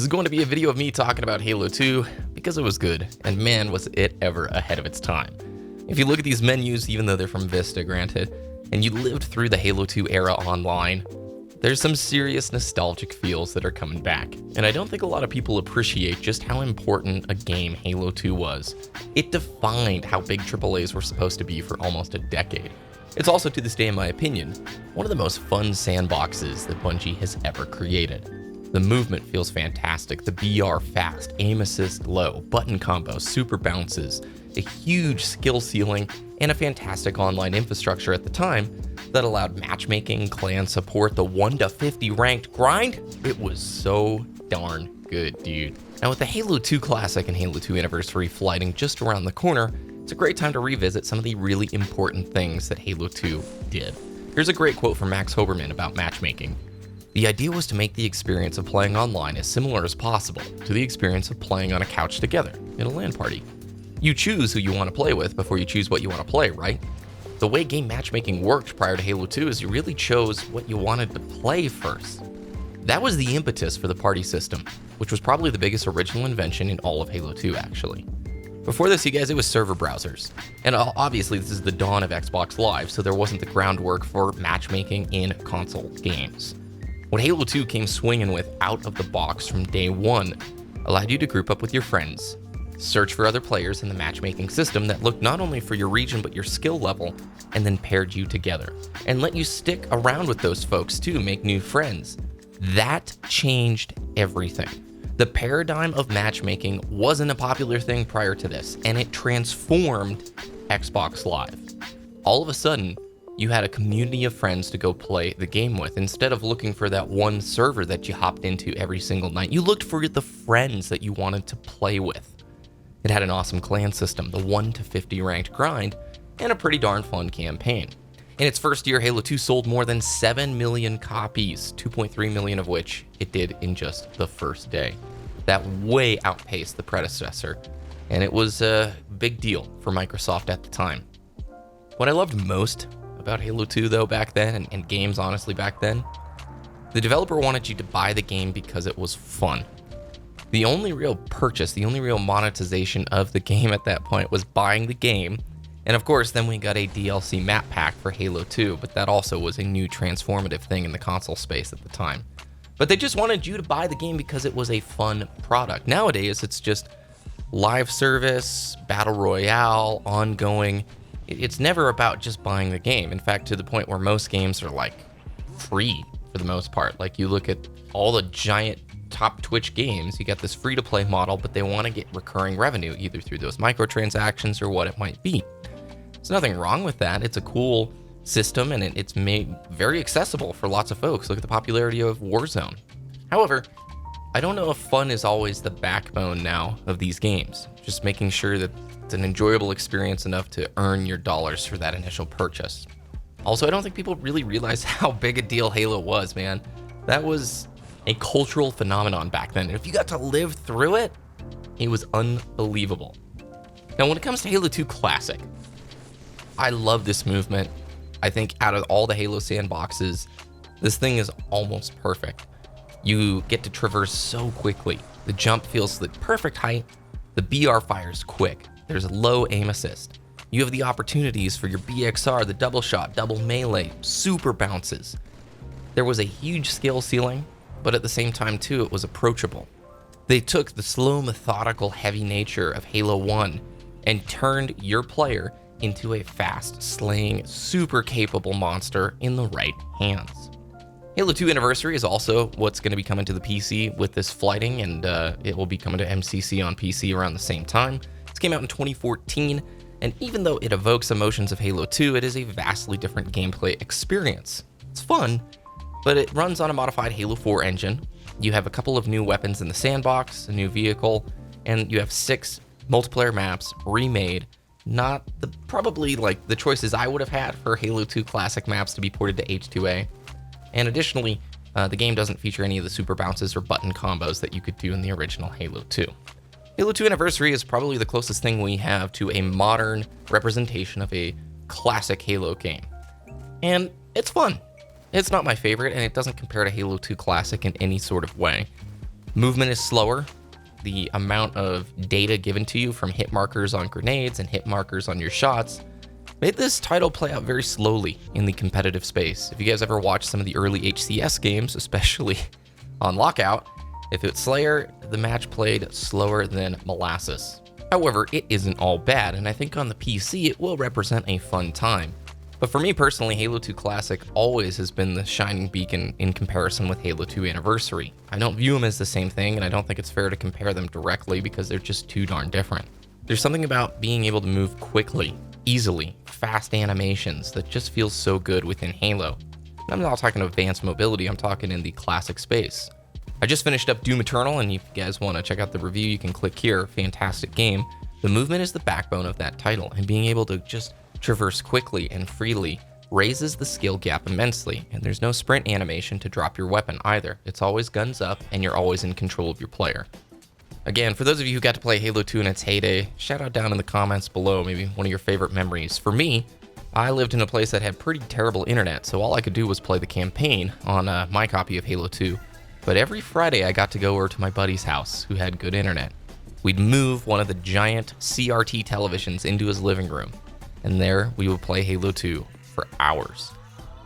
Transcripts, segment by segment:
This is going to be a video of me talking about Halo 2 because it was good, and man was it ever ahead of its time. If you look at these menus, even though they're from Vista, granted, and you lived through the Halo 2 era online, there's some serious nostalgic feels that are coming back, and I don't think a lot of people appreciate just how important a game Halo 2 was. It defined how big AAAs were supposed to be for almost a decade. It's also, to this day in my opinion, one of the most fun sandboxes that Bungie has ever created. The movement feels fantastic, the BR fast, aim assist low, button combos, super bounces, a huge skill ceiling, and a fantastic online infrastructure at the time that allowed matchmaking, clan support, the 1 to 50 ranked grind. It was so darn good, dude. Now with the Halo 2 Classic and Halo 2 Anniversary flighting just around the corner, it's a great time to revisit some of the really important things that Halo 2 did. Here's a great quote from Max Hoberman about matchmaking. The idea was to make the experience of playing online as similar as possible to the experience of playing on a couch together in a LAN party. You choose who you want to play with before you choose what you want to play, right? The way game matchmaking worked prior to Halo 2 is you really chose what you wanted to play first. That was the impetus for the party system, which was probably the biggest original invention in all of Halo 2 actually. Before this, you guys, it was server browsers. And obviously this is the dawn of Xbox Live, so there wasn't the groundwork for matchmaking in console games. What Halo 2 came swinging with out of the box from day one allowed you to group up with your friends, search for other players in the matchmaking system that looked not only for your region but your skill level, and then paired you together, and let you stick around with those folks too, make new friends. That changed everything. The paradigm of matchmaking wasn't a popular thing prior to this, and it transformed Xbox Live. All of a sudden, you had a community of friends to go play the game with. Instead of looking for that one server that you hopped into every single night, you looked for the friends that you wanted to play with. It had an awesome clan system, the 1 to 50 ranked grind, and a pretty darn fun campaign. In its first year, Halo 2 sold more than 7 million copies, 2.3 million of which it did in just the first day. That way outpaced the predecessor, and it was a big deal for Microsoft at the time. What I loved most about Halo 2 though back then, and games honestly back then, the developer wanted you to buy the game because it was fun. The only real purchase, the only real monetization of the game at that point was buying the game, and of course then we got a DLC map pack for Halo 2, but that also was a new transformative thing in the console space at the time. But they just wanted you to buy the game because it was a fun product. Nowadays it's just live service, battle royale, ongoing. It's never about just buying the game. In fact, to the point where most games are like free for the most part. Like you look at all the giant top Twitch games, you got this free to play model, but they want to get recurring revenue either through those microtransactions or what it might be. There's nothing wrong with that. It's a cool system and it's made very accessible for lots of folks. Look at the popularity of Warzone. However, I don't know if fun is always the backbone now of these games. Just making sure that it's an enjoyable experience enough to earn your dollars for that initial purchase. Also, I don't think people really realize how big a deal Halo was, man. That was a cultural phenomenon back then. And if you got to live through it, it was unbelievable. Now, when it comes to Halo 2 Classic, I love this movement. I think out of all the Halo sandboxes, this thing is almost perfect. You get to traverse so quickly. The jump feels the perfect height. The BR fires quick. There's low aim assist. You have the opportunities for your BXR, the double shot, double melee, super bounces. There was a huge skill ceiling, but at the same time too, it was approachable. They took the slow, methodical, heavy nature of Halo 1 and turned your player into a fast, slaying, super capable monster in the right hands. Halo 2 Anniversary is also what's going to be coming to the PC with this flighting, and it will be coming to MCC on PC around the same time. This came out in 2014, and even though it evokes emotions of Halo 2, it is a vastly different gameplay experience. It's fun, but it runs on a modified Halo 4 engine. You have a couple of new weapons in the sandbox, a new vehicle, and you have 6 multiplayer maps remade. Not probably like the choices I would have had for Halo 2 Classic maps to be ported to H2A. And additionally, the game doesn't feature any of the super bounces or button combos that you could do in the original Halo 2. Halo 2 Anniversary is probably the closest thing we have to a modern representation of a classic Halo game. And it's fun. It's not my favorite, and it doesn't compare to Halo 2 Classic in any sort of way. Movement is slower. The amount of data given to you from hit markers on grenades and hit markers on your shots made this title play out very slowly in the competitive space. If you guys ever watched some of the early HCS games, especially on Lockout, if it's Slayer, the match played slower than molasses. However, it isn't all bad, and I think on the PC it will represent a fun time. But for me personally, Halo 2 Classic always has been the shining beacon in comparison with Halo 2 Anniversary. I don't view them as the same thing, and I don't think it's fair to compare them directly because they're just too darn different. There's something about being able to move quickly, easily, fast animations that just feels so good within Halo. And I'm not talking advanced mobility, I'm talking in the classic space. I just finished up Doom Eternal, and if you guys want to check out the review, you can click here. Fantastic game. The movement is the backbone of that title, and being able to just traverse quickly and freely raises the skill gap immensely, and there's no sprint animation to drop your weapon either. It's always guns up, and you're always in control of your player. Again, for those of you who got to play Halo 2 in its heyday, shout out down in the comments below maybe one of your favorite memories. For me, I lived in a place that had pretty terrible internet, so all I could do was play the campaign on my copy of Halo 2. But every Friday I got to go over to my buddy's house who had good internet. We'd move one of the giant CRT televisions into his living room, and there we would play Halo 2 for hours.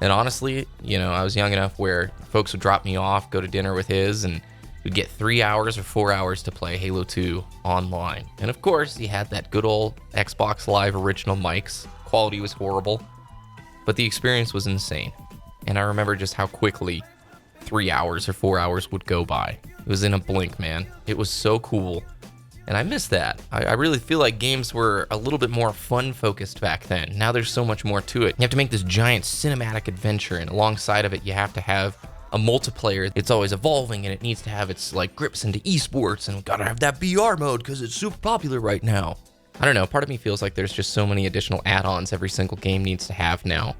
And honestly, I was young enough where folks would drop me off, go to dinner with his, and we'd get 3 hours or 4 hours to play Halo 2 online. And of course, he had that good old Xbox Live original mics. Quality was horrible, but the experience was insane. And I remember just how quickly 3 hours or 4 hours would go by. It was in a blink, man. It was so cool. And I miss that. I really feel like games were a little bit more fun-focused back then. Now there's so much more to it. You have to make this giant cinematic adventure, and alongside of it, you have to have a multiplayer. It's always evolving, and it needs to have its grips into esports, and we gotta have that BR mode because it's super popular right now. I don't know, part of me feels like there's just so many additional add-ons every single game needs to have now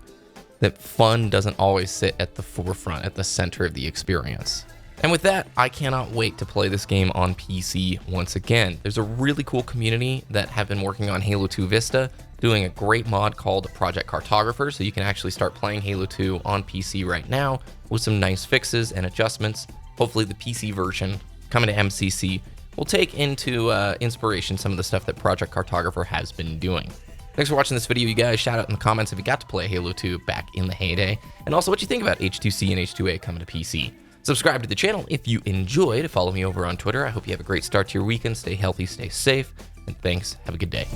that fun doesn't always sit at the forefront, at the center of the experience. And with that, I cannot wait to play this game on PC once again. There's a really cool community that have been working on Halo 2 Vista, doing a great mod called Project Cartographer, so you can actually start playing Halo 2 on PC right now with some nice fixes and adjustments. Hopefully the PC version coming to MCC will take into inspiration some of the stuff that Project Cartographer has been doing. Thanks for watching this video, you guys. Shout out in the comments if you got to play Halo 2 back in the heyday, and also what you think about H2C and H2A coming to PC. Subscribe to the channel if you enjoyed. Follow me over on Twitter. I hope you have a great start to your weekend. Stay healthy, stay safe, and thanks. Have a good day.